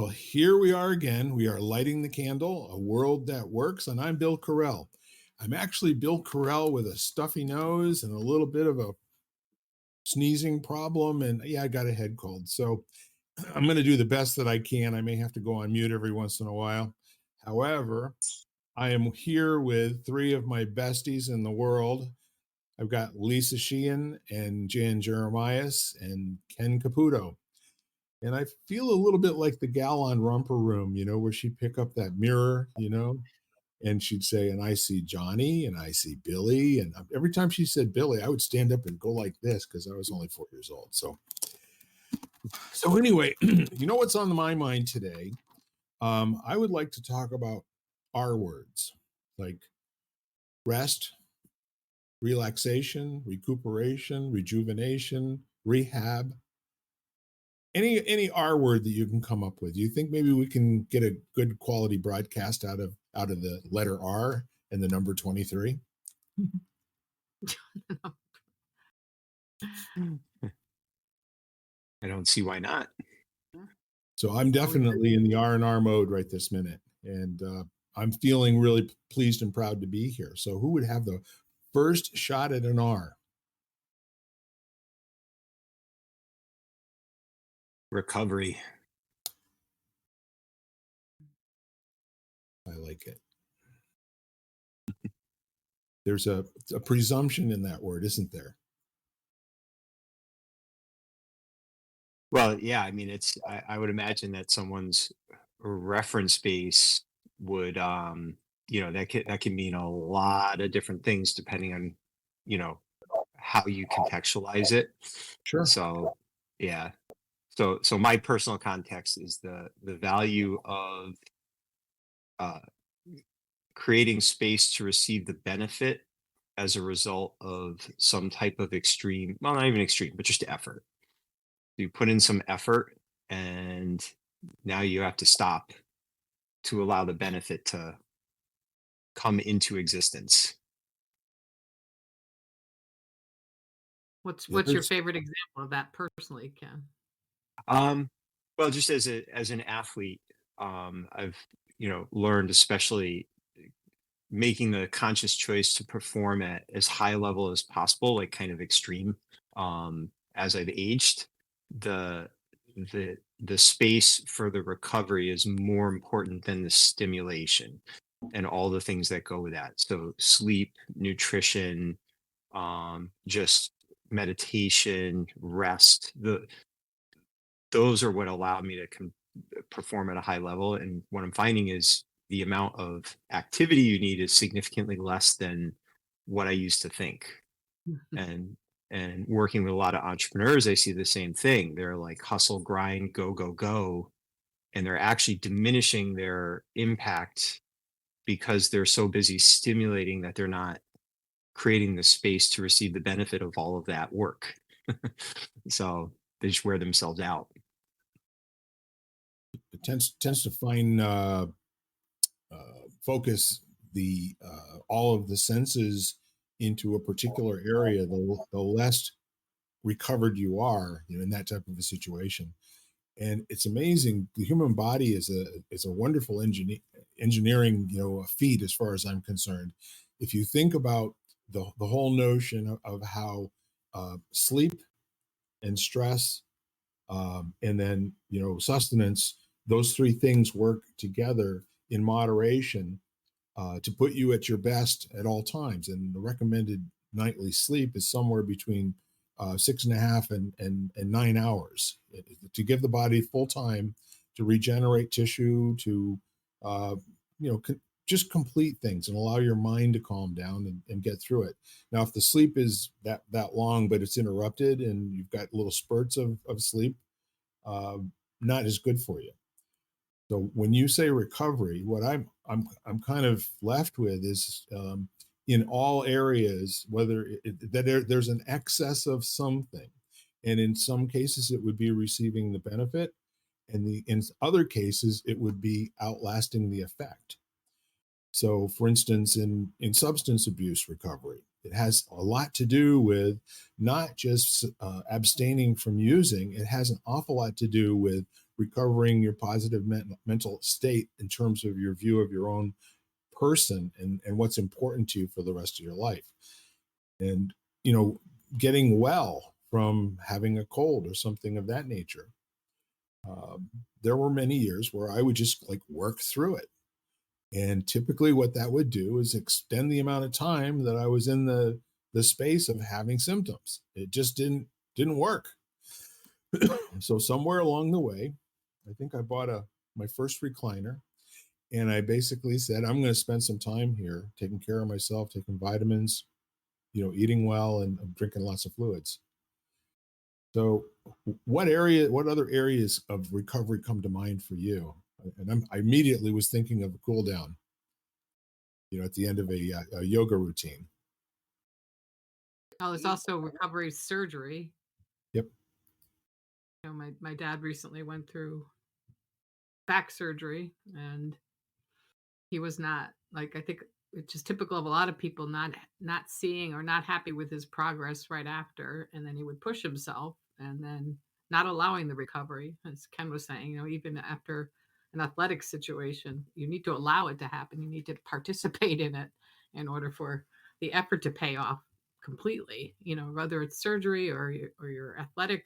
Well, here we are again. We are lighting the candle, a world that works, and I'm Bill Carell. I'm actually Bill Carell with a stuffy nose and a little bit of a sneezing problem, and yeah, I got a head cold. So I'm going to do the best that I can. I may have to go on mute every once in a while. However, I am here with three of my besties in the world. I've got Lisa Sheehan and Jan Jeremias and Ken Caputo. And I feel a little bit like the gal on Romper Room, where she'd pick up that mirror, and she'd say, and I see Johnny and I see Billy. And every time she said Billy, I would stand up and go like this because I was only 4 years old. So anyway, you know what's on my mind today? I would like to talk about R words like rest, relaxation, recuperation, rejuvenation, rehab. Any R word that you can come up with. Do you think maybe we can get a good quality broadcast out of the letter R and the number 23? I don't see why not. So I'm definitely in the R&R mode right this minute, and I'm feeling really pleased and proud to be here. So who would have the first shot at an R? Recovery. I like it. There's a presumption in that word, isn't there? Well, yeah, I mean, I would imagine that someone's reference base would, that can mean a lot of different things depending on, you know, how you contextualize it. Sure. So, yeah. So my personal context is the value of uh, creating space to receive the benefit as a result of some type of extreme, well, not even extreme, but just effort. You put in some effort and now you have to stop to allow the benefit to come into existence. What's your favorite example of that personally, Ken? Well, just as an athlete, I've learned, especially making the conscious choice to perform at as high level as possible, like kind of extreme. As I've aged, the the space for the recovery is more important than the stimulation and all the things that go with that. So sleep, nutrition, just meditation, rest. Those are what allow me to perform at a high level. And what I'm finding is the amount of activity you need is significantly less than what I used to think. And working with a lot of entrepreneurs, I see the same thing. They're like hustle, grind, go, go, go. And they're actually diminishing their impact because they're so busy stimulating that they're not creating the space to receive the benefit of all of that work. So they just wear themselves out. It tends to find focus the all of the senses into a particular area, the less recovered you are, in that type of a situation. And it's amazing. The human body is a wonderful engineering feat as far as I'm concerned. If you think about the whole notion of how sleep and stress and then sustenance, those three things work together in moderation to put you at your best at all times. And the recommended nightly sleep is somewhere between 6.5 and 9 hours to give the body full time to regenerate tissue, to just complete things and allow your mind to calm down and get through it. Now, if the sleep is that long, but it's interrupted and you've got little spurts of sleep, not as good for you. So when you say recovery, what I'm kind of left with is in all areas, whether there's an excess of something, and in some cases it would be receiving the benefit, and in other cases it would be outlasting the effect. So, for instance, in substance abuse recovery, It has a lot to do with not just abstaining from using, it has an awful lot to do with recovering your positive mental state in terms of your view of your own person and what's important to you for the rest of your life. And, you know, getting well from having a cold or something of that nature. There were many years where I would just like work through it. And typically what that would do is extend the amount of time that I was in the space of having symptoms. It just didn't work. So somewhere along the way, I think I bought a my first recliner, and I basically said I'm going to spend some time here taking care of myself, taking vitamins, eating well and drinking lots of fluids. So what other areas of recovery come to mind for you? And I immediately was thinking of a cool down, at the end of a yoga routine. Oh, there's also recovery surgery. Yep. My dad recently went through back surgery, and he was not like, I think it's just typical of a lot of people not seeing or not happy with his progress right after, and then he would push himself and then not allowing the recovery. As Ken was saying, even after an athletic situation, you need to allow it to happen. You need to participate in it in order for the effort to pay off completely, whether it's surgery or your athletic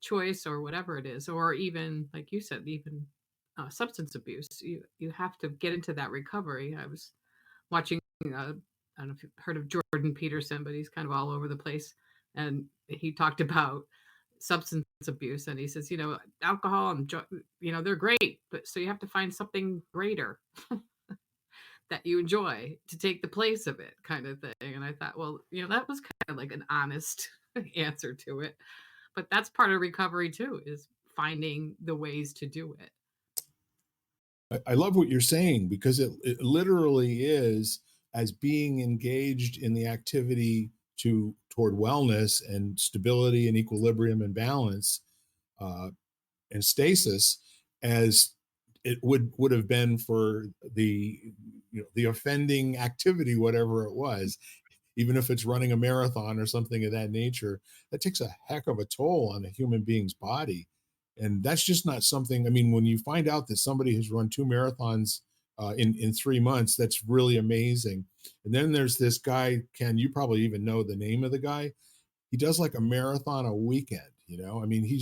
choice or whatever it is, or even like you said, even substance abuse. You have to get into that recovery. I was watching. I don't know if you've heard of Jordan Peterson, but he's kind of all over the place, and he talked about substance abuse, and he says, alcohol and they're great, but so you have to find something greater that you enjoy to take the place of it, kind of thing. And I thought, well, that was kind of like an honest answer to it. But that's part of recovery too, is finding the ways to do it. I love what you're saying because it literally is as being engaged in the activity toward wellness and stability and equilibrium and balance uh, and stasis as it would have been for the offending activity, whatever it was, even if it's running a marathon or something of that nature. That takes a heck of a toll on a human being's body. And that's just not something, I mean, when you find out that somebody has run two marathons in 3 months, that's really amazing. And then there's this guy, Ken, you probably even know the name of the guy. He does like a marathon a weekend, I mean,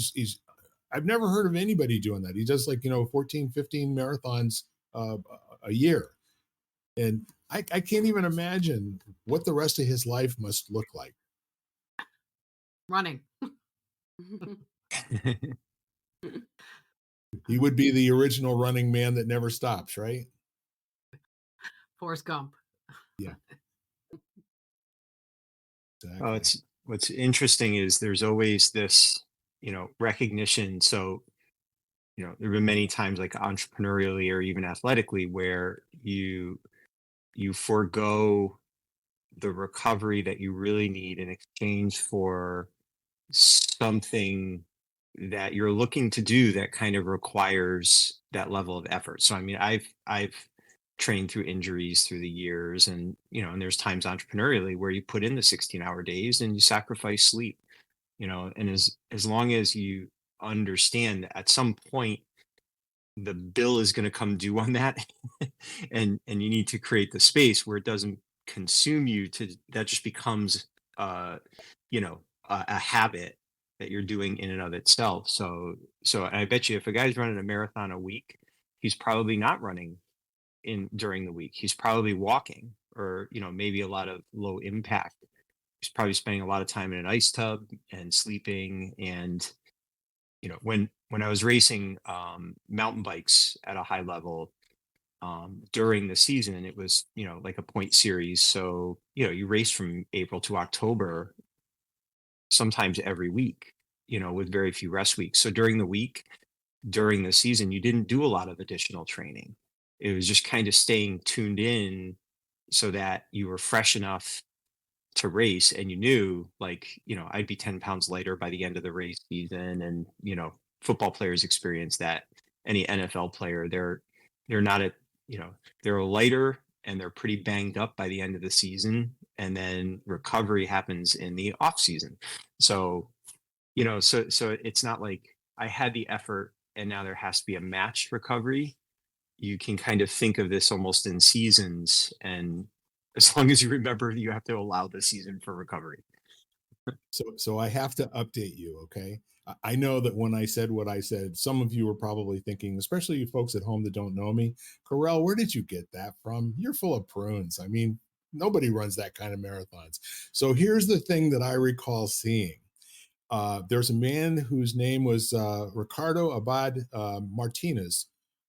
I've never heard of anybody doing that. He does like, 14, 15 marathons uh, a year. And I can't even imagine what the rest of his life must look like. Running. He would be the original running man that never stops, right? Forrest Gump. Yeah, Oh, exactly. it's what's interesting is there's always this, recognition. So, there have been many times like entrepreneurially or even athletically where you forego the recovery that you really need in exchange for something that you're looking to do that kind of requires that level of effort. So I mean, I've trained through injuries through the years, and and there's times entrepreneurially where you put in the 16-hour days and you sacrifice sleep, and as long as you understand that at some point the bill is going to come due on that, and you need to create the space where it doesn't consume you, to that just becomes uh a habit that you're doing in and of itself. So I bet you if a guy's running a marathon a week, he's probably not running in during the week. He's probably walking, or maybe a lot of low impact. He's probably spending a lot of time in an ice tub and sleeping. And when I was racing mountain bikes at a high level during the season, it was like a point series. So you race from April to October, sometimes every week, with very few rest weeks. So during the week, during the season, you didn't do a lot of additional training. It was just kind of staying tuned in so that you were fresh enough to race, and you knew, like, I'd be 10 pounds lighter by the end of the race season. And football players experience that. Any NFL player, they're not at, they're lighter and they're pretty banged up by the end of the season, and then recovery happens in the off season. So, so it's not like I had the effort and now there has to be a matched recovery. You can kind of think of this almost in seasons, and as long as you remember, you have to allow the season for recovery. So I have to update you, okay? I know that when I said what I said, some of you are probably thinking, especially you folks at home that don't know me, Corell, where did you get that from? You're full of prunes. I mean, nobody runs that kind of marathons. So here's the thing that I recall seeing. There's a man whose name was Ricardo Abad Martinez,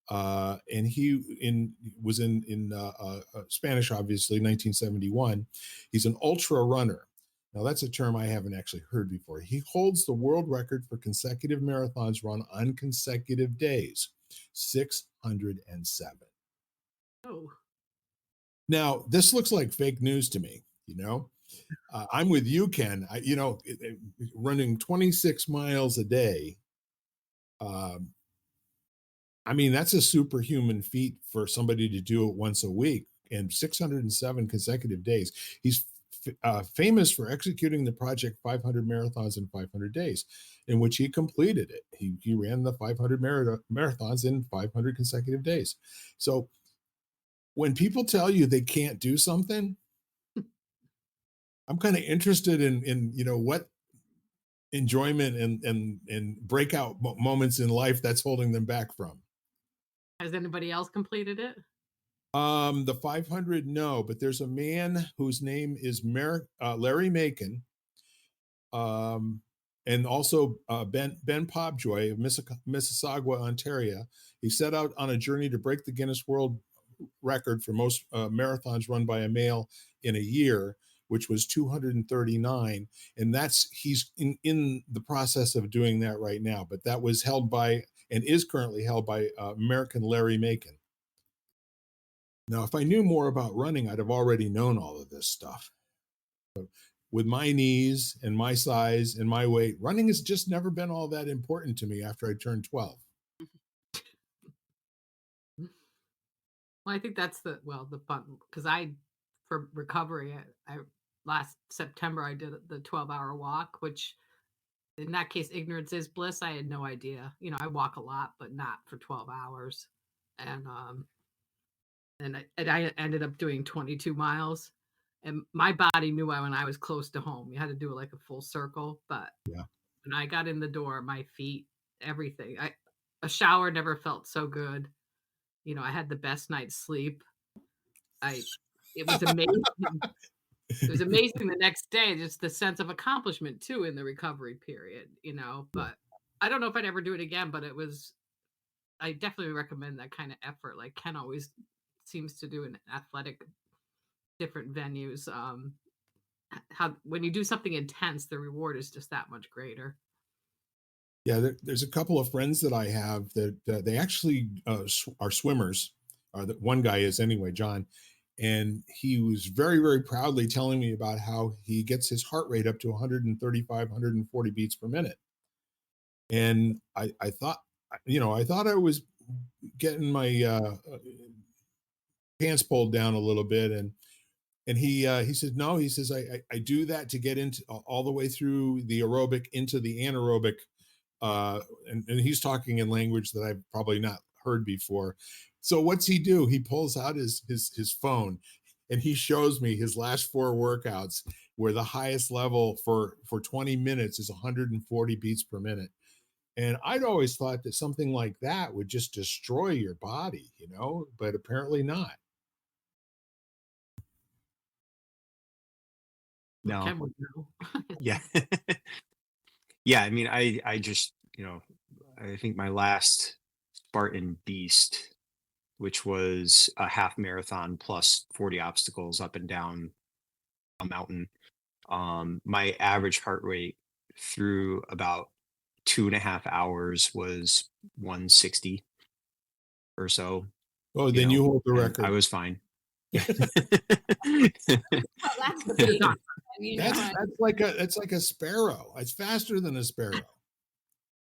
and was in Spanish, obviously, 1971. He's an ultra runner. Now that's a term I haven't actually heard before. He holds the world record for consecutive marathons run on consecutive days, 607. Oh, Now this looks like fake news to me. I'm with you, Ken. Running 26 miles a day. Um, I mean, that's a superhuman feat for somebody to do it once a week and 607 consecutive days. He's famous for executing the project 500 marathons in 500 days, in which he completed it. He ran the 500 marathons in 500 consecutive days. So when people tell you they can't do something, I'm kind of interested in what enjoyment and breakout moments in life that's holding them back from. has anybody else completed it? The 500, no, but there's a man whose name is Larry Macon, um, and also Ben Pobjoy of Mississauga, Ontario. He set out on a journey to break the Guinness World Record for most marathons run by a male in a year, which was 239, and he's in the process of doing that right now. But that was held by and is currently held by American Larry Macon. Now, if I knew more about running, I'd have already known all of this stuff. With my knees and my size and my weight, running has just never been all that important to me after I turned 12. Well, I think that's the fun because for recovery, I last September I did the 12-hour walk, which in that case, ignorance is bliss. I had no idea. I walk a lot, but not for 12 hours. And I ended up doing 22 miles. And my body knew when I was close to home. You had to do like a full circle, but Yeah. when I got in the door, my feet, everything. A shower never felt so good. I had the best night's sleep. I It was amazing. It was amazing the next day, just the sense of accomplishment too in the recovery period, Yeah. but I don't know if I'd ever do it again, but I definitely recommend that kind of effort. Like Ken always seems to do in athletic different venues. How when you do something intense, the reward is just that much greater. Yeah, there's a couple of friends that I have that they actually are swimmers. That one guy is anyway, John, and he was very, very proudly telling me about how he gets his heart rate up to 135, 140 beats per minute. And I thought, I thought I was getting my pants pulled down a little bit, and he said no. He says I do that to get into all the way through the aerobic into the anaerobic, and he's talking in language that I've probably not heard before. So what's he do? He pulls out his phone and he shows me his last four workouts where the highest level for 20 minutes is 140 beats per minute. And I'd always thought that something like that would just destroy your body, but apparently not. Well, No. Ken would know. Yeah. Yeah. I mean, I just, I think my last Spartan Beast, which was a half marathon plus 40 obstacles up and down a mountain. My average heart rate through about 2.5 hours was 160 or so, Oh, then you hold the and I record. was fine. Yeah. Well, that's the big on. That's like a sparrow. It's faster than a sparrow.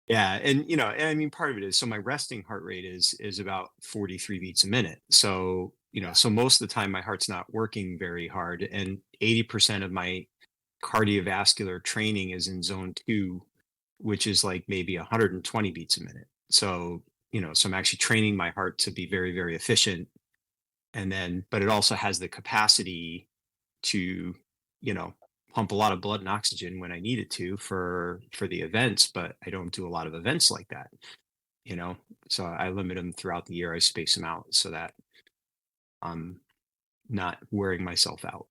Yeah, and I mean part of it is so my resting heart rate is about 43 beats a minute. So So most of the time my heart's not working very hard, and 80% of my cardiovascular training is in zone 2, which is like maybe 120 beats a minute. So, so I'm actually training my heart to be very, very efficient. And then, but it also has the capacity to, you know, pump a lot of blood and oxygen when I need it to for the events, but I don't do a lot of events like that, you know. So I limit them throughout the year. I space them out so that I'm not wearing myself out.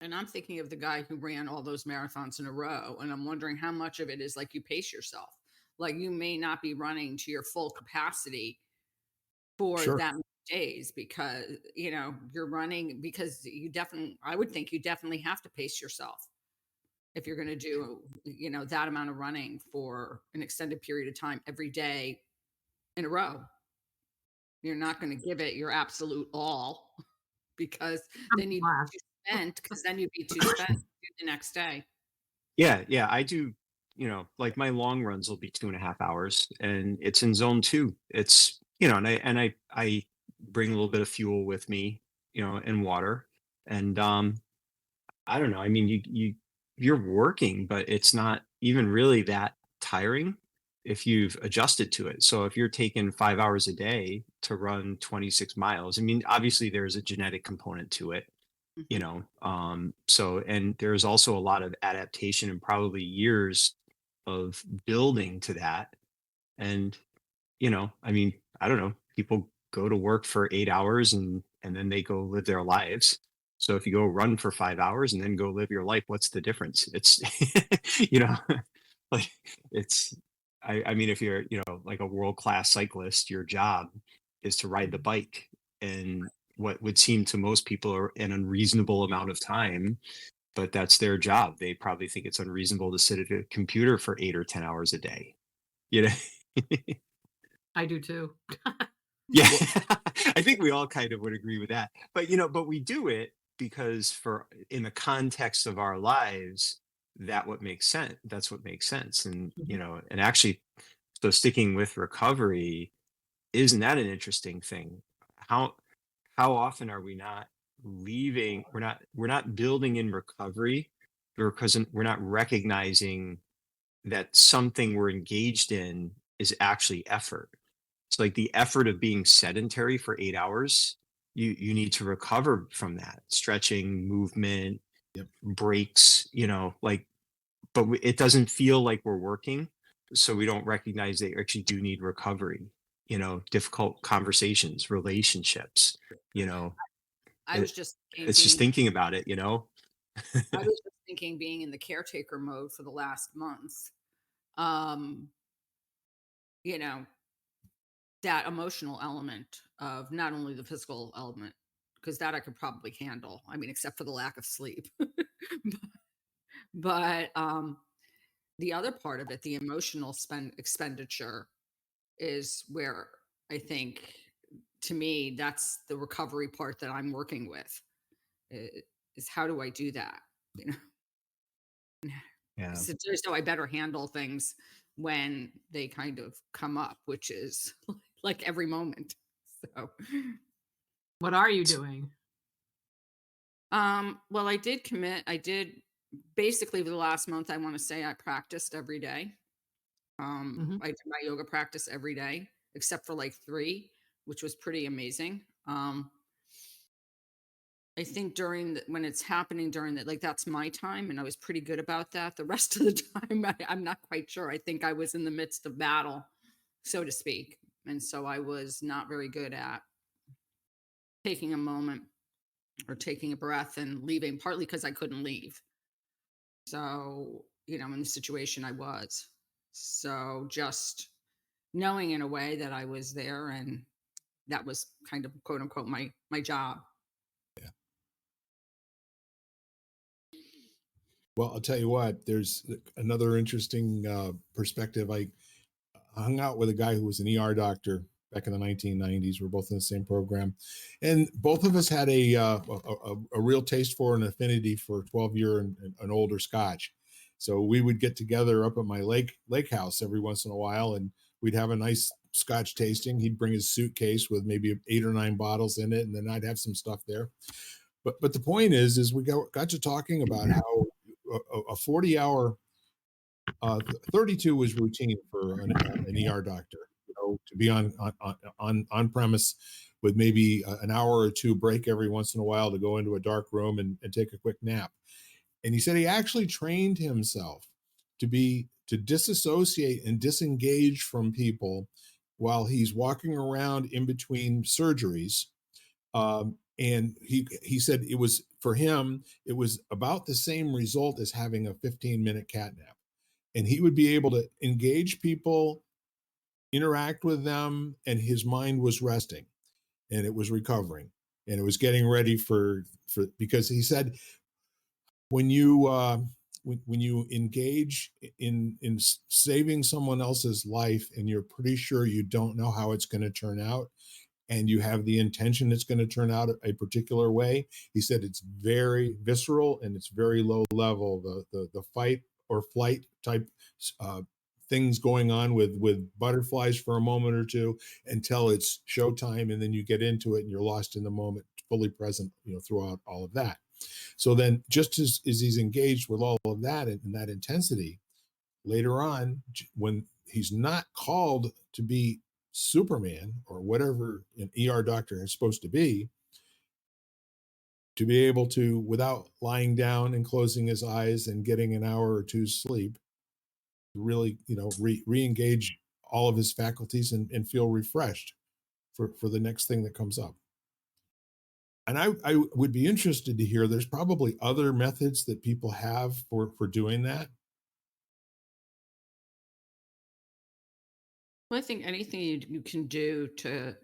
And I'm thinking of the guy who ran all those marathons in a row, and I'm wondering how much of it is like you pace yourself. Like you may not be running to your full capacity for Sure. that many days because, you're running because you definitely I would think you definitely have to pace yourself if you're going to do, that amount of running for an extended period of time every day in a row. You're not going to give it your absolute all because I'm then you'd be last. too spent because then you'd be too spent to do the next day. Yeah, yeah, I do, like my long runs will be 2.5 hours, and it's in zone 2. It's, and I bring a little bit of fuel with me, and water. And I don't know. I mean, you're working, but it's not even really that tiring if you've adjusted to it. So if you're taking 5 hours a day to run 26 miles, I mean, obviously there's a genetic component to it, Mhm. so, and there's also a lot of adaptation and probably years of building to that. And, I mean, I don't know, people go to work for 8 hours and then they go live their lives. So if you go run for 5 hours and then go live your life, what's the difference? It's you know like it's I mean, if you're, like a world-class cyclist, your job is to ride the bike, and what would seem to most people are an unreasonable amount of time, but that's their job. They probably think it's unreasonable to sit at a computer for 8 or 10 hours a day, you know? I do too. Yeah, Well, I think we all kind of would agree with that. But but we do it because for in the context of our lives, that's what makes sense. And Mhm. and actually, so sticking with recovery, isn't that an interesting thing? How how often are we not leaving? We're not building in recovery because we're not recognizing that something we're engaged in is actually effort. It's like the effort of being sedentary for 8 hours. You need to recover from that stretching, movement, yep. breaks. Like, but it doesn't feel like we're working, so we don't recognize they actually do need recovery. Difficult conversations, relationships. You know, I was it, just thinking it's just thinking about it. I was just thinking being in the caretaker mode for the last month. Um, you know, that emotional element of not only the physical element, because that I could probably handle. I mean, except for the lack of sleep. But the other part of it, the emotional spend expenditure is where I think to me that's the recovery part that I'm working with. i- Is how do I do that? You know, Yeah. so I better handle things when they kind of come up, which is like every moment. So, What are you doing? well, I did basically for the last month, I want to say I practiced every day. Mhm. I did my yoga practice every day except for like 3, which was pretty amazing. I think when it's happening during that, like that's my time, and I was pretty good about that. The rest of the time, I'm not quite sure. I think I was in the midst of battle, so to speak, and so I was not very good at taking a moment or taking a breath and leaving. Partly because I couldn't leave, so in the situation I was. So just knowing in a way that I was there, and that was kind of quote unquote my job. Yeah. Well, I'll tell you what, there's another interesting perspective. I hung out with a guy who was an ER doctor back in the 1990s. We're both in the same program. And both of us had a real taste for an affinity for 12-year and older scotch. So we would get together up at my lake house every once in a while, and we'd have a nice scotch tasting. He'd bring his suitcase with maybe 8 or 9 bottles in it, and then I'd have some stuff there. But the point is we got to talking about how a 40 hour 32 was routine for an ER doctor, to be on premise with maybe an hour or two break every once in a while to go into a dark room and take a quick nap. And he said he actually trained himself to disassociate and disengage from people while he's walking around in between surgeries. And he said it was, for him, it was about the same result as having a 15-minute cat nap. And he would be able to engage people, interact with them, and his mind was resting, and it was recovering, and it was getting ready for because he said when you when you engage in saving someone else's life and you're pretty sure you don't know how it's going to turn out, and you have the intention it's going to turn out a particular way, he said it's very visceral and it's very low level. The fight or flight type uh, things going on with butterflies for a moment or two until it's showtime, and then you get into it and you're lost in the moment, fully present, throughout all of that. So then, just as he's engaged with all of that and that intensity, later on, when he's not called to be Superman or whatever an ER doctor is supposed to be able to, without lying down and closing his eyes and getting an hour or two sleep, really, re-engage all of his faculties and feel refreshed for the next thing that comes up. And I would be interested to hear, there's probably other methods that people have for doing that. Well, I think anything you can do to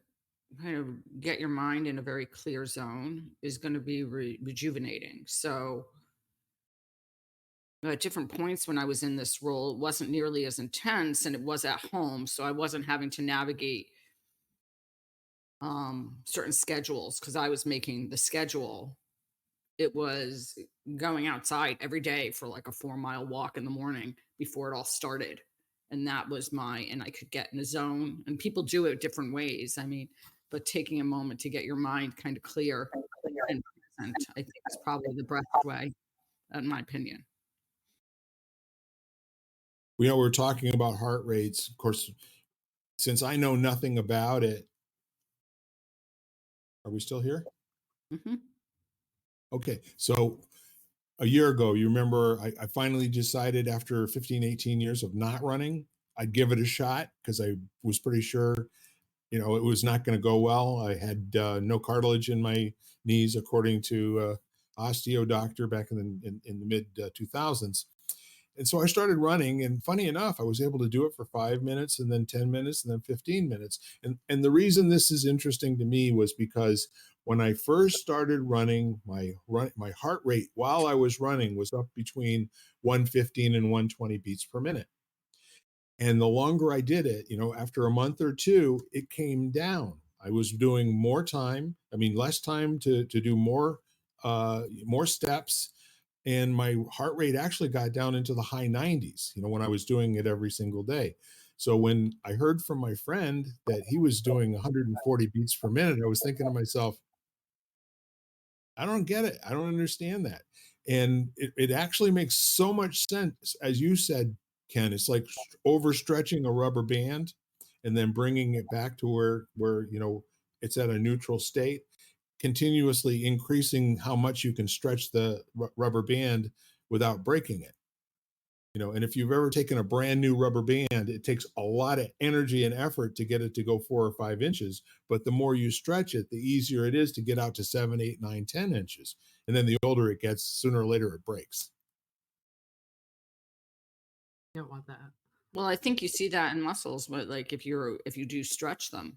kind of get your mind in a very clear zone is going to be rejuvenating. So, at different points when I was in this role, it wasn't nearly as intense and it was at home. So, I wasn't having to navigate certain schedules because I was making the schedule. It was going outside every day for like a 4 mile walk in the morning before it all started. And that was and I could get in a zone, and people do it different ways. I mean, but taking a moment to get your mind kind of clear and present, I think is probably the best way, in my opinion. We're talking about heart rates. Of course, since I know nothing about it, are we still here? Hmm. Okay. So a year ago, you remember, I finally decided after 15, 18 years of not running, I'd give it a shot because I was pretty sure, it was not going to go well. I had no cartilage in my knees, according to osteo doctor back in the mid 2000s. And so I started running, and funny enough, I was able to do it for 5 minutes, and then 10 minutes, and then 15 minutes. And the reason this is interesting to me was because when I first started running, my heart rate while I was running was up between 115 and 120 beats per minute. And the longer I did it, after a month or two, it came down. I was doing more time, less time to do more steps, and my heart rate actually got down into the high 90s, when I was doing it every single day. So when I heard from my friend that he was doing 140 beats per minute, I was thinking to myself, I don't get it. I don't understand that. And it actually makes so much sense. As you said, Ken, it's like overstretching a rubber band and then bringing it back to where it's at a neutral state, continuously increasing how much you can stretch the rubber band without breaking it. And if you've ever taken a brand new rubber band, it takes a lot of energy and effort to get it to go 4 or 5 inches. But the more you stretch it, the easier it is to get out to 7, 8, 9, 10 inches. And then the older it gets, sooner or later it breaks. You don't want that. Well, I think you see that in muscles, but like if you do stretch them,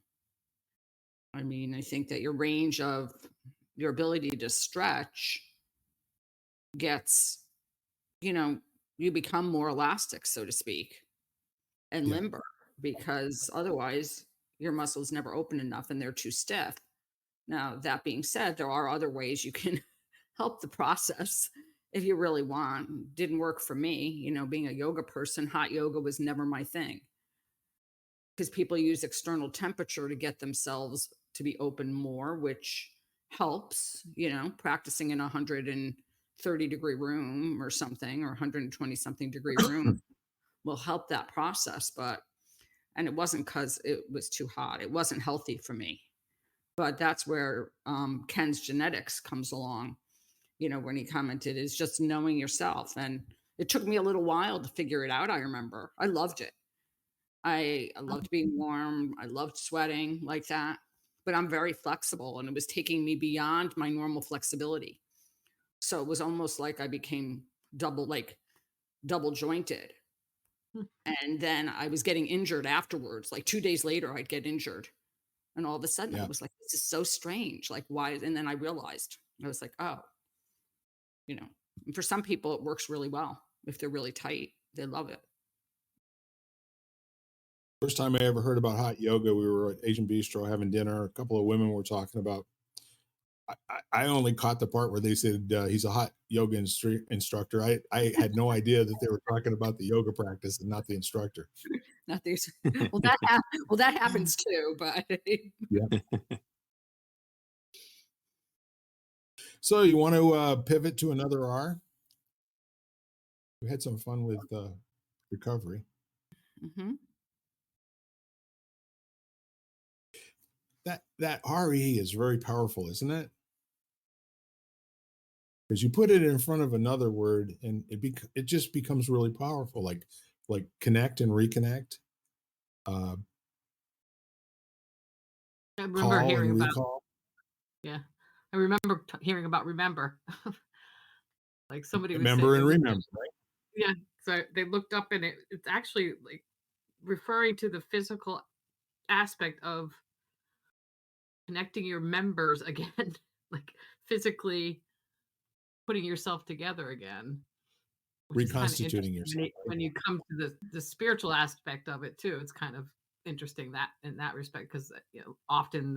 I mean, I think that your ability to stretch gets, you know, you become more elastic, so to speak, and Yeah. limber, because otherwise your muscles never open enough and they're too stiff. Now, that being said, there are other ways you can help the process if you really want. Didn't work for me, being a yoga person, hot yoga was never my thing. because people use external temperature to get themselves to be open more, which helps, practicing in a 130-degree room or something, or 120 something degree room will help that process. And it wasn't because it was too hot. It wasn't healthy for me. But that's where Ken's genetics comes along, when he commented, is just knowing yourself. And it took me a little while to figure it out. I remember I loved it. I loved being warm. I loved sweating like that. But I'm very flexible, and it was taking me beyond my normal flexibility. So it was almost like I became double jointed. And then I was getting injured afterwards. Like 2 days later, I'd get injured. And all of a sudden, I Yeah. was like, this is so strange. Like, why? And then I realized, I was like, oh, and for some people, it works really well. If they're really tight, they love it. First time I ever heard about hot yoga, we were at Asian Bistro having dinner. A couple of women were talking about. I only caught the part where they said he's a hot yoga instructor. I had no idea that they were talking about the yoga practice and not the instructor. Not these. Well, that happens too. But Yeah. So you want to pivot to another R? We had some fun with recovery. Mhm. That RE is very powerful, isn't it? Because you put it in front of another word, and it just becomes really powerful. Like connect and reconnect, uh, I remember call hearing and about, recall. yeah. I remember hearing about remember. Like somebody was saying Remember they and looked, remember, right? yeah. So they looked up and it's actually like referring to the physical aspect of connecting your members again, like physically putting yourself together again, which is kind of Reconstituting interesting yourself, right? when you come to the spiritual aspect of it too. It's kind of interesting that in that respect, because often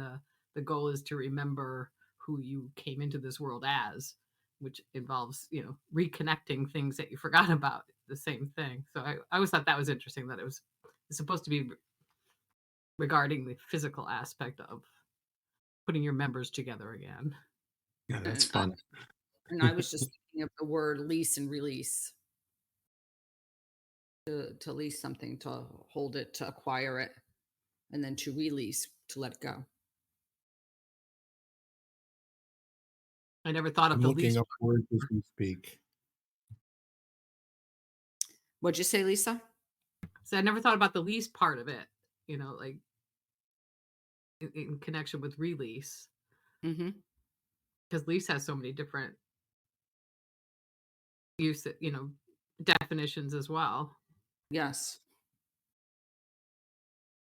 the goal is to remember who you came into this world as, which involves reconnecting things that you forgot about. The same thing. So I always thought that was interesting that it's supposed to be regarding the physical aspect of putting your members together again. Yeah, that's and, fun. I was just thinking of the word lease and release. To lease something, to hold it, to acquire it, and then to release, to let it go. I never thought of I'm the looking least. up words as we speak. What'd you say, Lisa? So I never thought about the lease part of it, like in connection with release, Mm-hmm. because lease has so many different use, definitions as well. Yes.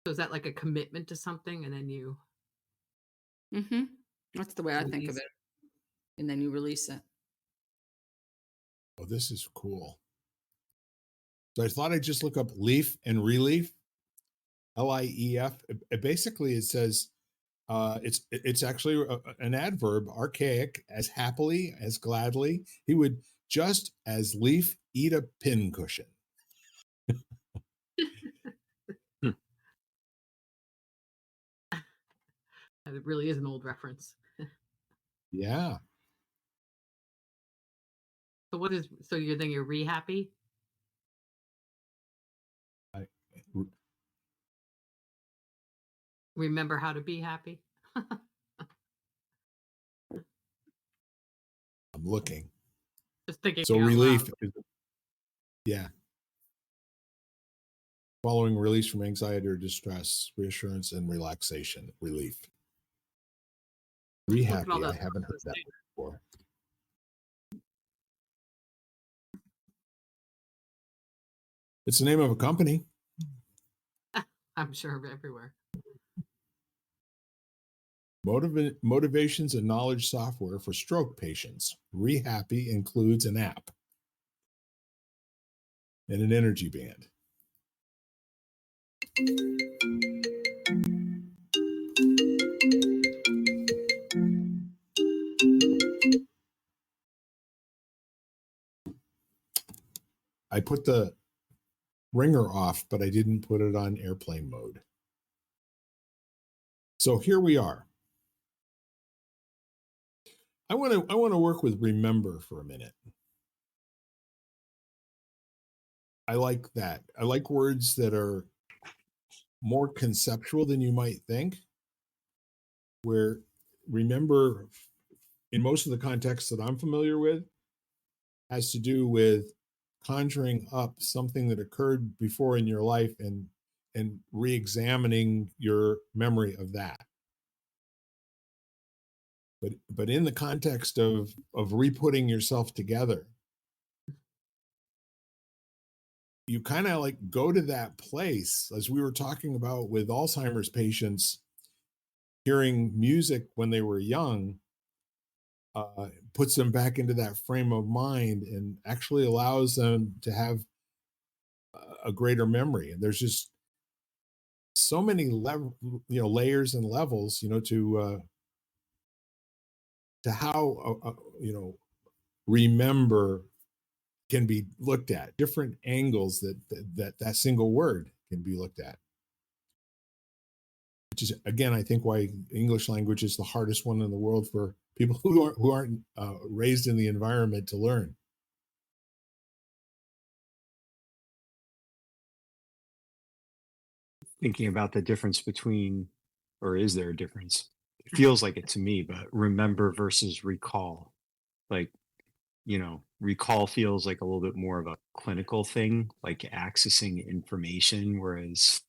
So is that like a commitment to something, and then you Mm-hmm. That's the way I think of release? it. And then you release it. Oh, this is cool. So I thought I'd just look up leaf and relief, LIEF. Basically, it says it's actually an adverb, archaic, as happily, as gladly. He would just as leaf eat a pincushion. Hmm. It really is an old reference. Yeah. So you're then you're re-happy? I, Remember how to be happy? I'm looking. Just thinking So out loud. relief is, yeah. Following release from anxiety or distress, reassurance and relaxation, relief. Look at all Rehappy, I those haven't heard that references before. It's the name of a company. too. I'm sure everywhere. Motivations and knowledge software for stroke patients. Rehappy includes an app and an energy band. I put the ringer off, but I didn't put it on airplane mode. So here we are. I want to work with remember for a minute. I like that. I like words that are more conceptual than you might think, where remember in most of the contexts that I'm familiar with has to do with conjuring up something that occurred before in your life and re-examining your memory of that. But in the context of re-putting yourself together, you kind of like go to that place as we were talking about with Alzheimer's patients hearing music when they were young puts them back into that frame of mind and actually allows them to have a greater memory. And there's just so many layers and levels, to how remember can be looked at, different angles that single word can be looked at. Which is again, I think why English language is the hardest one in the world for people who aren't raised in the environment to learn. Thinking about the difference between, or is there a difference? It feels like it to me, but remember versus recall. Like, recall feels like a little bit more of a clinical thing, like accessing information, whereas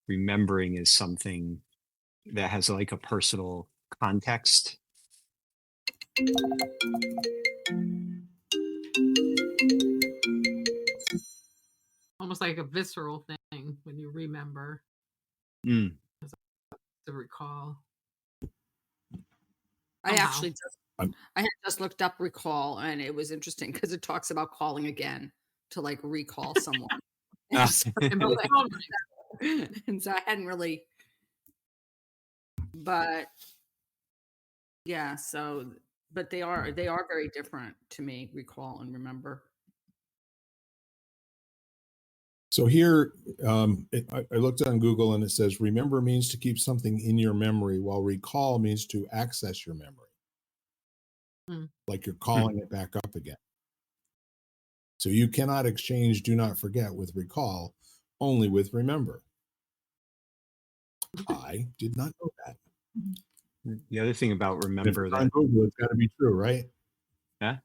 remembering is something that has like a personal context. Almost like a visceral thing when you remember, Mm. to recall I somehow. actually just I'm, I had just looked up recall, and it was interesting because it talks about calling again to like recall someone. And Ah. so, In both like, context. and so I hadn't really, but yeah, so but they are very different to me, recall and remember. so here, I looked on Google and it says remember means to keep something in your memory, while recall means to access your memory, Mm. like you're Hmm. calling it back up again. So you cannot exchange do not forget with recall, only with remember. I did not know that. The other thing about And if remember it's on that, Google, it's got to be true, right? yeah,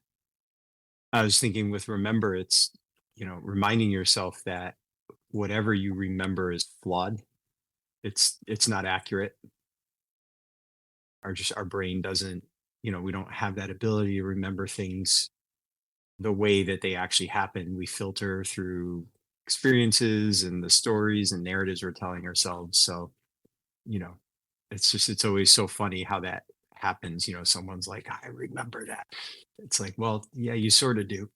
I was thinking with remember, it's, reminding yourself that whatever you remember is flawed. It's not accurate. Our brain doesn't, we don't have that ability to remember things the way that they actually happen. We filter through experiences and the stories and narratives we're telling ourselves. So, you know, it's always so funny how that happens. Someone's like, I remember that. It's like, well, yeah, you sort of do.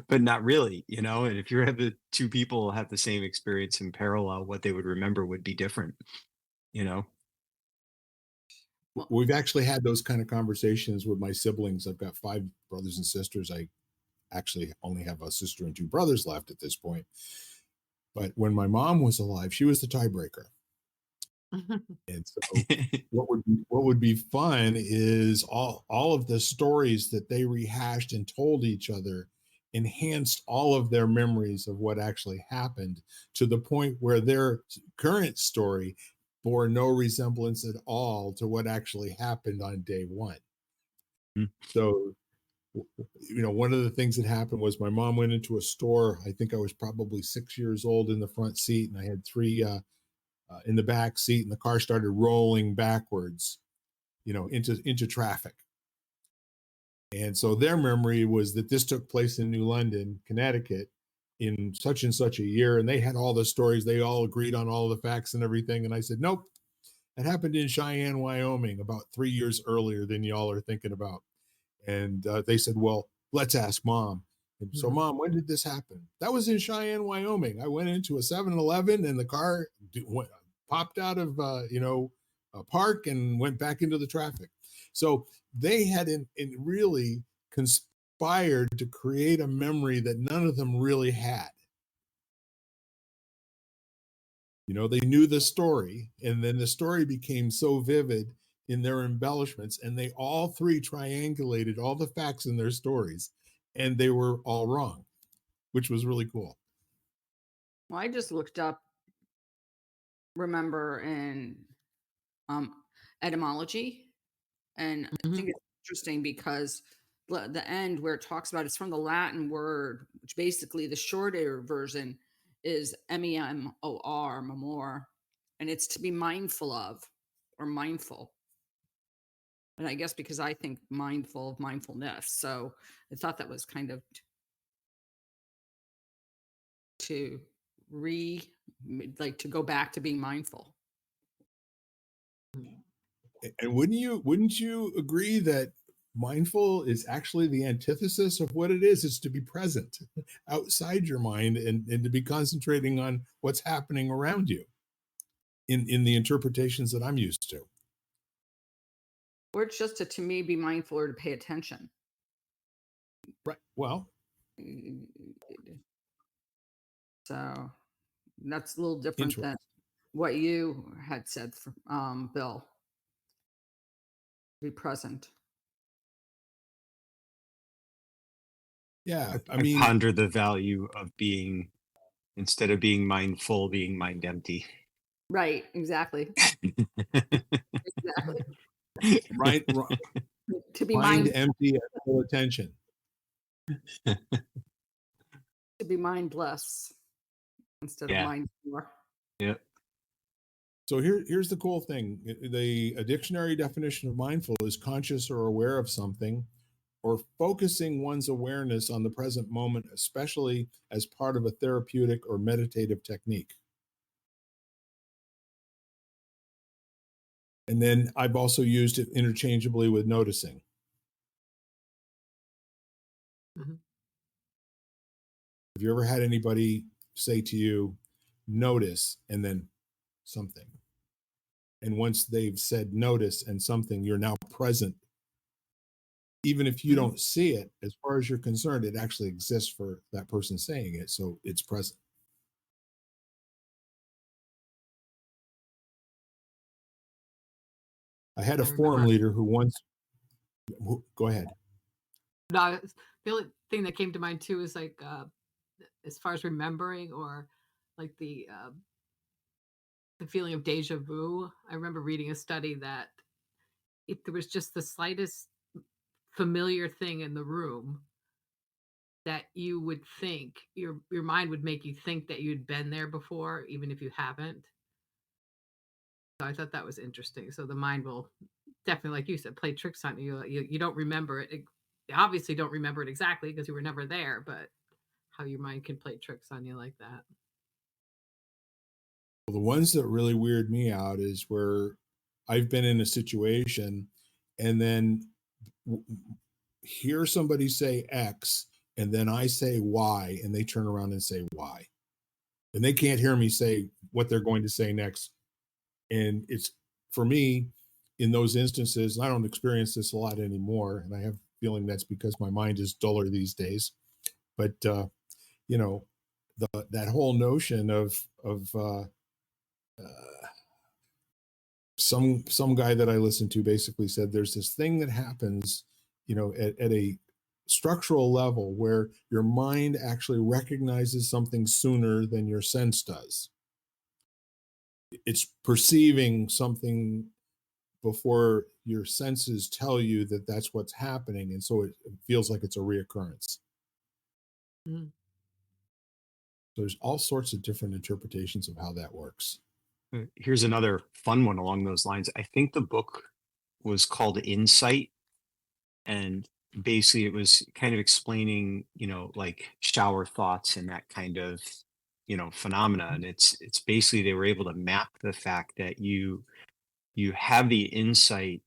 But not really, and if you have the two people have the same experience in parallel, what they would remember would be different, you know Well, We've actually had those kind of conversations with my siblings. I've got 5 brothers and sisters. I actually only have a sister and 2 brothers left at this point. But when my mom was alive, she was the tiebreaker. And so what would be fun is all of the stories that they rehashed and told each other enhanced all of their memories of what actually happened to the point where their current story bore no resemblance at all to what actually happened on day one. So one of the things that happened was my mom went into a store. I think I was probably 6 years old in the front seat, and I had three in the back seat, and the car started rolling backwards, into traffic. And so their memory was that this took place in New London, Connecticut, in such and such a year, and they had all the stories. They all agreed on all the facts and everything. And I said, nope, it happened in Cheyenne, Wyoming, about 3 years earlier than y'all are thinking about. And they said, well, let's ask mom. And so, Mhm. mom, when did this happen? That was in Cheyenne, Wyoming. I went into a 7-Eleven and the car popped out of, a park and went back into the traffic. So they had in really conspired to create a memory that none of them really had. They knew the story, and then the story became so vivid in their embellishments, and they all three triangulated all the facts in their stories, and they were all wrong, which was really cool. Well, I just looked up remember in um etymology, and I Mhm. think it's interesting because the end where it talks about it's from the Latin word, which basically the shorter version is memor, memor, and it's to be mindful of or mindful. And I guess because I think mindful of mindfulness, so I thought that was kind of to re like to go back to being mindful. And wouldn't you agree that mindful is actually the antithesis of what it is? It's to be present outside your mind, and to be concentrating on what's happening around you in the interpretations that I'm used to. Or it's just to me be mindful or to pay attention. Right. Well, So that's a little different than interesting. what you had said, Bill. Be present. Yeah. I I mean, ponder the value of being, instead of being mindful, being mind empty. Right. Exactly. Exactly. right, To be mind mind empty and full attention. to be mindless instead of Yeah. mindful. Yeah. So here's the cool thing. The a dictionary definition of mindful is conscious or aware of something, or focusing one's awareness on the present moment, especially as part of a therapeutic or meditative technique. And then I've also used it interchangeably with noticing. Mhm. Have you ever had anybody say to you, notice, and then something? And once they've said notice and something, you're now present. Even if you Mhm. don't see it, as far as you're concerned, it actually exists for that person saying it. So it's present. I had a I forum remember. leader who once, go ahead. No, the only thing that came to mind too is like as far as remembering or like the feeling of deja vu. I remember reading a study that if there was just the slightest familiar thing in the room that you would think your mind would make you think that you'd been there before, even if you haven't. So I thought that was interesting. So the mind will definitely, like you said, play tricks on you. You don't remember it. You obviously don't remember it exactly because you were never there, but how your mind can play tricks on you like that. Well, the ones that really weird me out is where I've been in a situation and then hear somebody say X, and then I say Y, and they turn around and say Y. And they can't hear me say what they're going to say next. And it's for me in those instances, and I don't experience this a lot anymore. And I have a feeling that's because my mind is duller these days. But you know, that whole notion of some guy that I listened to basically said there's this thing that happens, at a structural level where your mind actually recognizes something sooner than your sense does. It's perceiving something before your senses tell you that that's what's happening, and so it feels like it's a reoccurrence. Mhm. So there's all sorts of different interpretations of how that works. Here's another fun one along those lines. I think the book was called Insight, and basically it was kind of explaining, like shower thoughts and that kind of, phenomena. And it's basically they were able to map the fact that you have the insight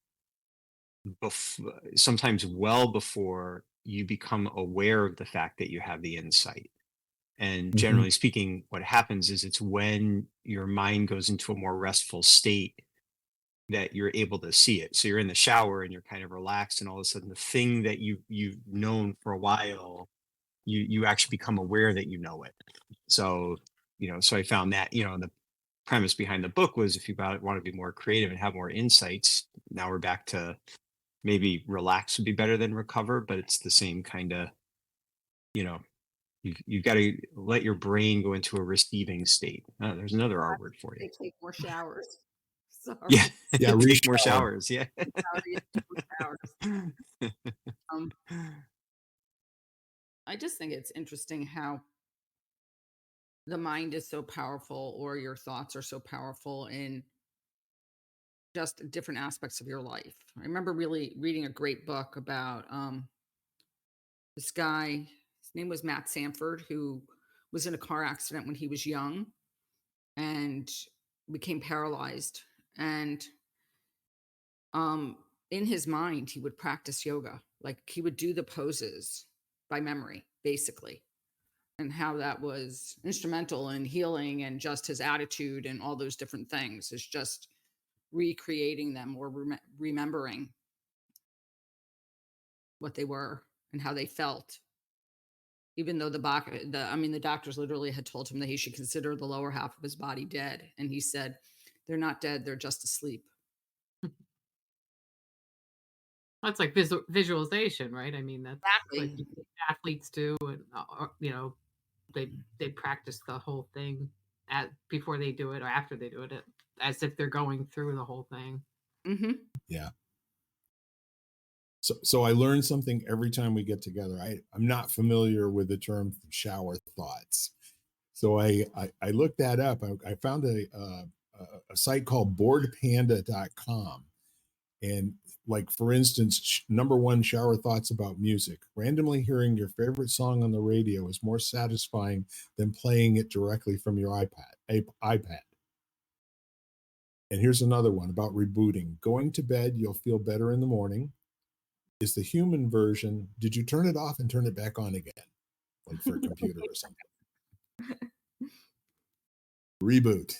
sometimes well before you become aware of the fact that you have the insight. And Mhm. generally speaking, what happens is it's when your mind goes into a more restful state that you're able to see it. So you're in the shower and you're kind of relaxed, and all of a sudden the thing that you've known for a while, you actually become aware that you know it. So, so I found that, premise behind the book was if you want to be more creative and have more insights. Now we're back to maybe relax would be better than recover, but it's the same kind of, you know, you've got to let your brain go into a receiving state. There's another R word for you. They take more showers. Yeah. Sorry. Yeah, Take more reshower. showers. Yeah. Sorry, take more showers. Um, I just think it's interesting how the mind is so powerful, or your thoughts are so powerful in just different aspects of your life. I remember really reading a great book about this guy. His name was Matt Sanford, who was in a car accident when he was young and became paralyzed. And um, in his mind, he would practice yoga. Like he would do the poses by memory, basically, and how that was instrumental in healing and just his attitude and all those different things is just recreating them or remembering what they were and how they felt. Even though the doctors literally had told him that he should consider the lower half of his body dead, and he said, "They're not dead; they're just asleep." That's like visualization, right? I mean, that's what Exactly. athletes do, and they practice the whole thing at before they do it or after they do it, as if they're going through the whole thing. Hmm. Yeah. So I learn something every time we get together. I'm not familiar with the term shower thoughts. So I looked that up. I found a site called boredpanda.com. And like, for instance, number one shower thoughts about music. Randomly hearing your favorite song on the radio is more satisfying than playing it directly from your iPad. And here's another one about rebooting. Going to bed, you'll feel better in the morning. Is the human version, did you turn it off and turn it back on again? Like for a computer or something. Reboot.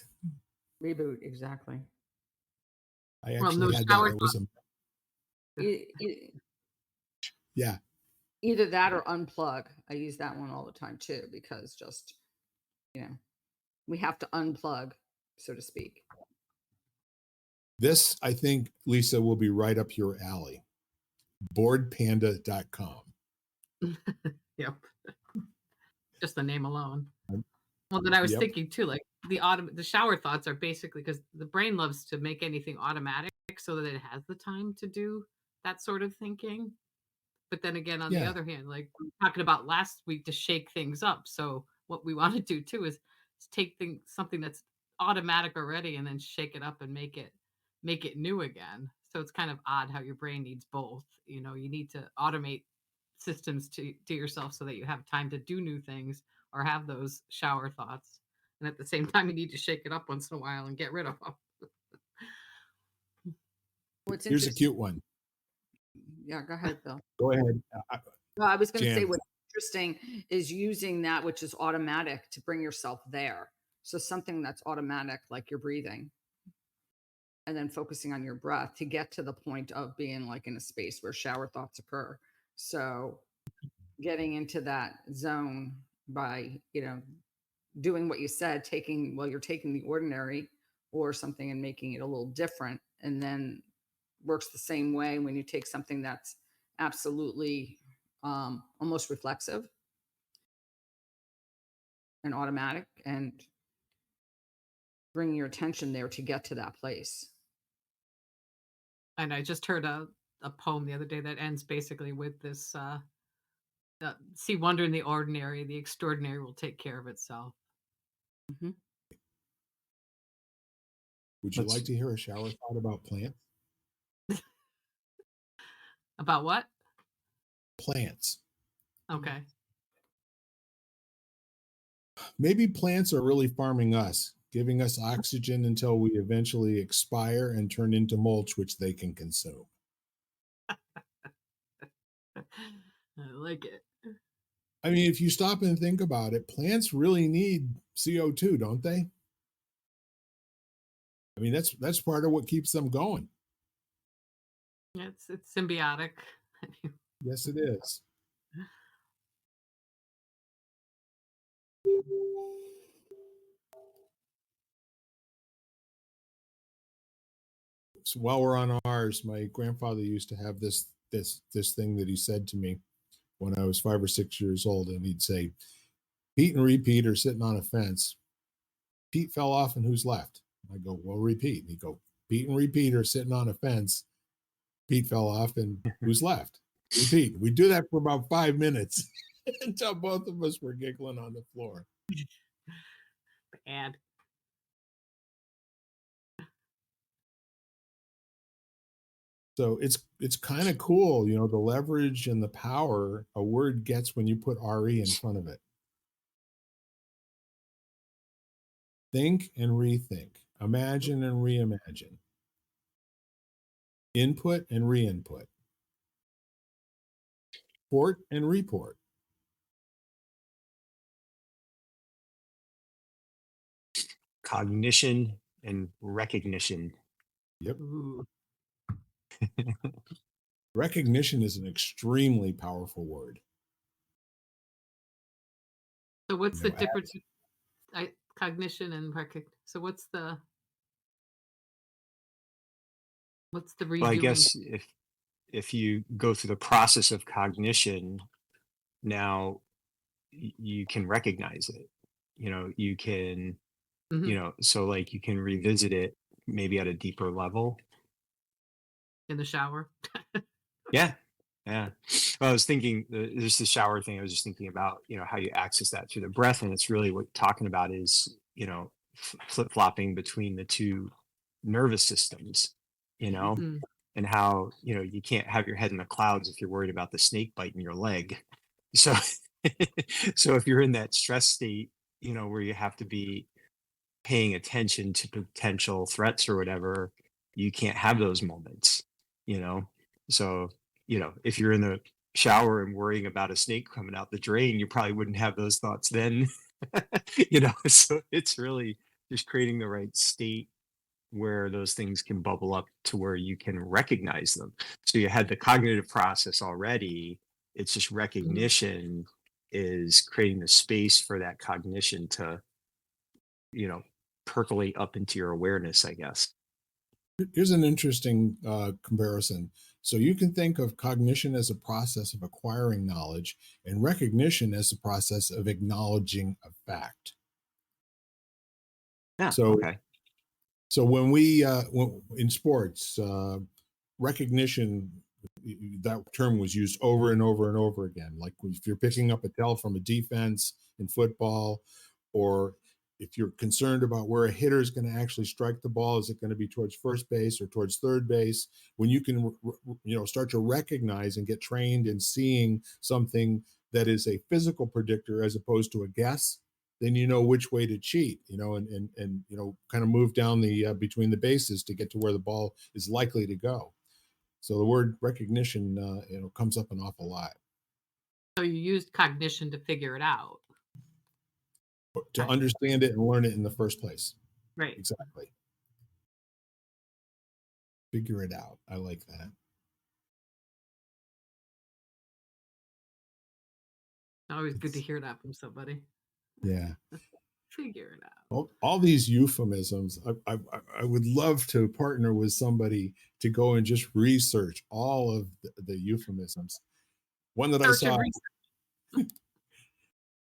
Reboot, exactly. I Well, no actually had that. shower That was a, E- yeah. Either that or unplug. I use that one all the time too, because just, you know, we have to unplug, so to speak. This, I think, Lisa, will be right up your alley. Boredpanda.com. Yep, just the name alone. Well, then I was Yep. thinking too, like the shower thoughts are basically because the brain loves to make anything automatic so that it has the time to do that sort of thinking. But then again, on the Yeah. other hand, like we were talking about last week, to shake things up. So what we want to do too is take something that's automatic already and then shake it up and make it new again. So it's kind of odd how your brain needs both. You need to automate systems to yourself so that you have time to do new things or have those shower thoughts. And at the same time, you need to shake it up once in a while and get rid of them. What's Here's a interesting? cute one. Yeah, go ahead, Bill. Go ahead. No, I was going to say Jan. what's interesting is using that which is automatic to bring yourself there. So something that's automatic, like your breathing, and then focusing on your breath to get to the point of being like in a space where shower thoughts occur. So getting into that zone by, doing what you said, you're taking the ordinary or something and making it a little different. And then works the same way when you take something that's absolutely almost reflexive and automatic and bring your attention there to get to that place. And I just heard a poem the other day that ends basically with this see wonder in the ordinary, the extraordinary will take care of itself. Mhm. Would you like Let's to hear a shower thought about plants? About what? Plants. Okay. Maybe plants are really farming us, giving us oxygen until we eventually expire and turn into mulch, which they can consume. I like it. I mean, if you stop and think about it, plants really need CO2, don't they? I mean, that's part of what keeps them going. Yeah, it's symbiotic. Yes, it is. So while we're on ours, my grandfather used to have this thing that he said to me when I was 5 or 6 years old, and he'd say, "Pete and repeat are sitting on a fence. Pete fell off, and who's left?" I go, "Well, repeat." And he'd go, "Pete and repeat are sitting on a fence. Pete fell off, and who's left?" Repeat. We do that for about 5 minutes until both of us were giggling on the floor. And So it's kind of cool, the leverage and the power a word gets when you put re in front of it. Think and rethink, imagine and reimagine, input and re-input, port and report. Cognition and recognition. Yep. ooh. Recognition is an extremely powerful word. So what's You the know, difference cognition and so what's the Well, I redoing? guess if you go through the process of cognition, now you can recognize it. You can, Mhm. so like you can revisit it maybe at a deeper level. In the shower? Yeah. Yeah. Well, I was thinking there's the shower thing. I was just thinking about, how you access that through the breath. And it's really what talking about is, flip flopping between the two nervous systems, you know, Mm. and how, you can't have your head in the clouds if you're worried about the snake biting your leg. So, so if you're in that stress state, where you have to be paying attention to potential threats or whatever, you can't have those moments, you know? So, if you're in the shower and worrying about a snake coming out the drain, you probably wouldn't have those thoughts then, So it's really just creating the right state where those things can bubble up to where you can recognize them. So you had the cognitive process already. It's just Mhm. recognition is creating the space for that cognition to, you know, percolate up into your awareness, I guess. here's an interesting comparison. So you can think of cognition as a process of acquiring knowledge and recognition as a process of acknowledging a fact. Yeah. So Okay. in sports, recognition, that term was used over and over and over again. Like if you're picking up a tell from a defense in football, or if you're concerned about where a hitter is going to actually strike the ball, is it going to be towards first base or towards third base? When you can, start to recognize and get trained in seeing something that is a physical predictor as opposed to a guess, then you know which way to cheat, and kind of move down the between the bases to get to where the ball is likely to go. So the word recognition, comes up an awful lot. So you used cognition to figure it out. To Kind of. understand it and learn it in the first place. Right. Exactly. Figure it out. I like that. Always good to It's hear that from somebody. yeah. Figure it out. All these euphemisms. I would love to partner with somebody to go and just research all of the euphemisms. One that I Search saw, and research.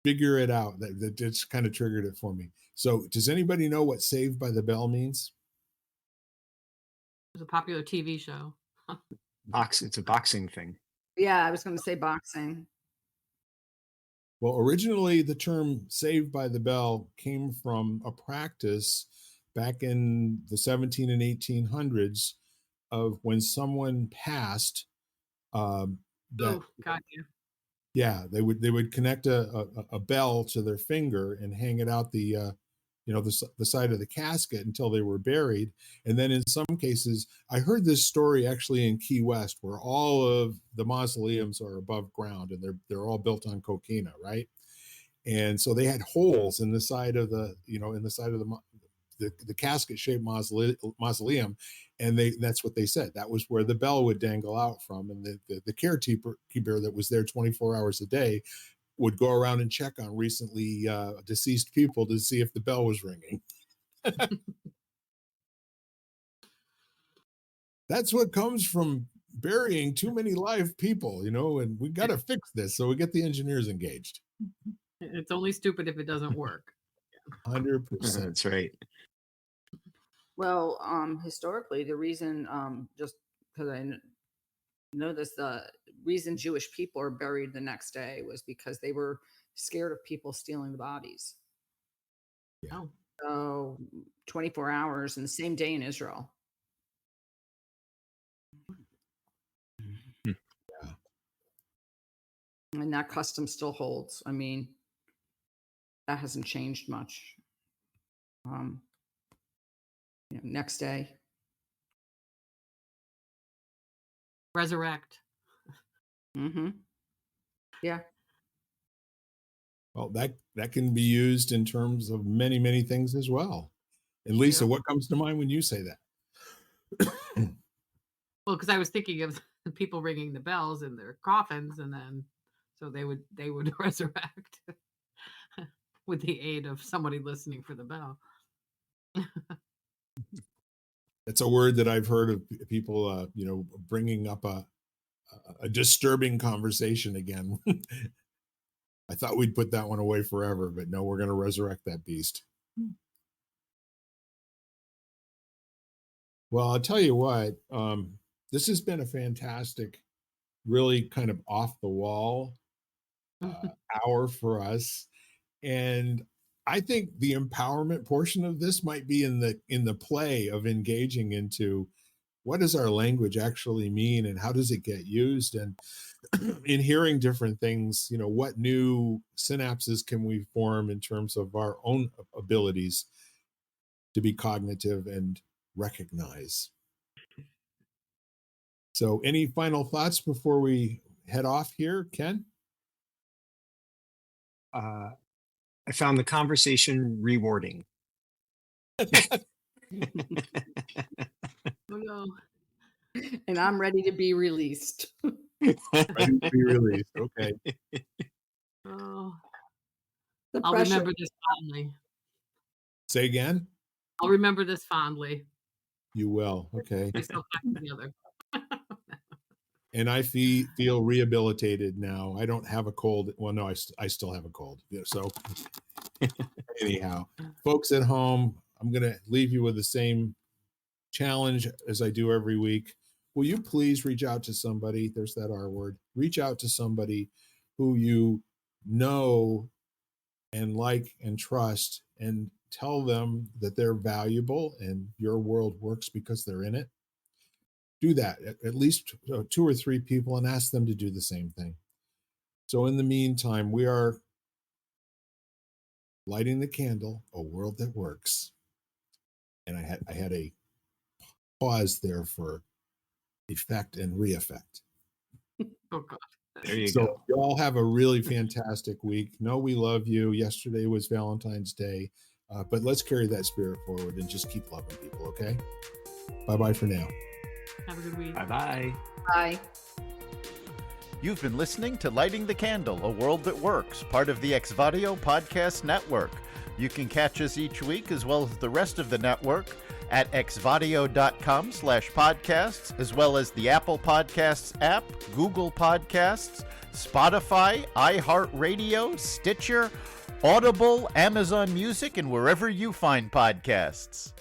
figure it out. That just kind of triggered it for me. So, does anybody know what "Saved by the Bell" means? It's a popular TV show. It's a boxing thing. Yeah, I was going to say boxing. Well, originally the term "Saved by the Bell" came from a practice back in the 17 and 1800s of when someone passed. Um, that Oh, got you. Yeah, they would connect a bell to their finger and hang it out the side of the casket until they were buried. And then in some cases, I heard this story actually in Key West, where all of the mausoleums are above ground and they're all built on coquina, right? And so they had holes in the side of the casket shaped mausoleum, and that's what they said. That was where the bell would dangle out from, and the caretaker keeper that was there 24 hours a day would go around and check on recently deceased people to see if the bell was ringing. That's what comes from burying too many live people, and we got to fix this. So we get the engineers engaged. It's only stupid if it doesn't work. 100%. That's right. Well, historically, the reason, just because know this, the reason Jewish people are buried the next day was because they were scared of people stealing the bodies. Yeah. Oh, So 24 hours in the same day in Israel. Hmm. Yeah. And that custom still holds. I mean, that hasn't changed much. Next day. resurrect. Mm-hmm. Yeah. Well, that can be used in terms of many, many things as well. And Lisa, Yep. what comes to mind when you say that? Well, because I was thinking of the people ringing the bells in their coffins, and then so they would resurrect with the aid of somebody listening for the bell. It's a word that I've heard of people, bringing up a disturbing conversation again. I thought we'd put that one away forever, but no, we're going to resurrect that beast. Well, I'll tell you what, this has been a fantastic, really kind of off the wall hour for us. And I think the empowerment portion of this might be in the play of engaging into what does our language actually mean and how does it get used, and in hearing different things, what new synapses can we form in terms of our own abilities to be cognitive and recognize. So any final thoughts before we head off here, Ken? I found the conversation rewarding. Oh no. And I'm ready to be released. Ready to be released. Okay. Oh, The I'll pressure. remember this fondly. Say again? I'll remember this fondly. You will. Okay. Myself back together. And I feel rehabilitated now. I don't have a cold. Well, no, I still have a cold. Yeah, so anyhow, folks at home, I'm going to leave you with the same challenge as I do every week. Will you please reach out to somebody? There's that R word. Reach out to somebody who you know and like and trust, and tell them that they're valuable and your world works because they're in it. Do that at least 2 or 3 people, and ask them to do the same thing. So in the meantime, we are lighting the candle, a world that works. And I had a pause there for effect and re-effect. Oh God. There you So go. you all have a really fantastic week. Know we love you. Yesterday was Valentine's Day, but let's carry that spirit forward and just keep loving people, okay? Bye-bye for now. Have a good week. Bye-bye. Bye. You've been listening to Lighting the Candle, a world that works, part of the Exvadio Podcast Network. You can catch us each week, as well as the rest of the network, at exvadio.com/podcasts, as well as the Apple Podcasts app, Google Podcasts, Spotify, iHeartRadio, Stitcher, Audible, Amazon Music, and wherever you find podcasts.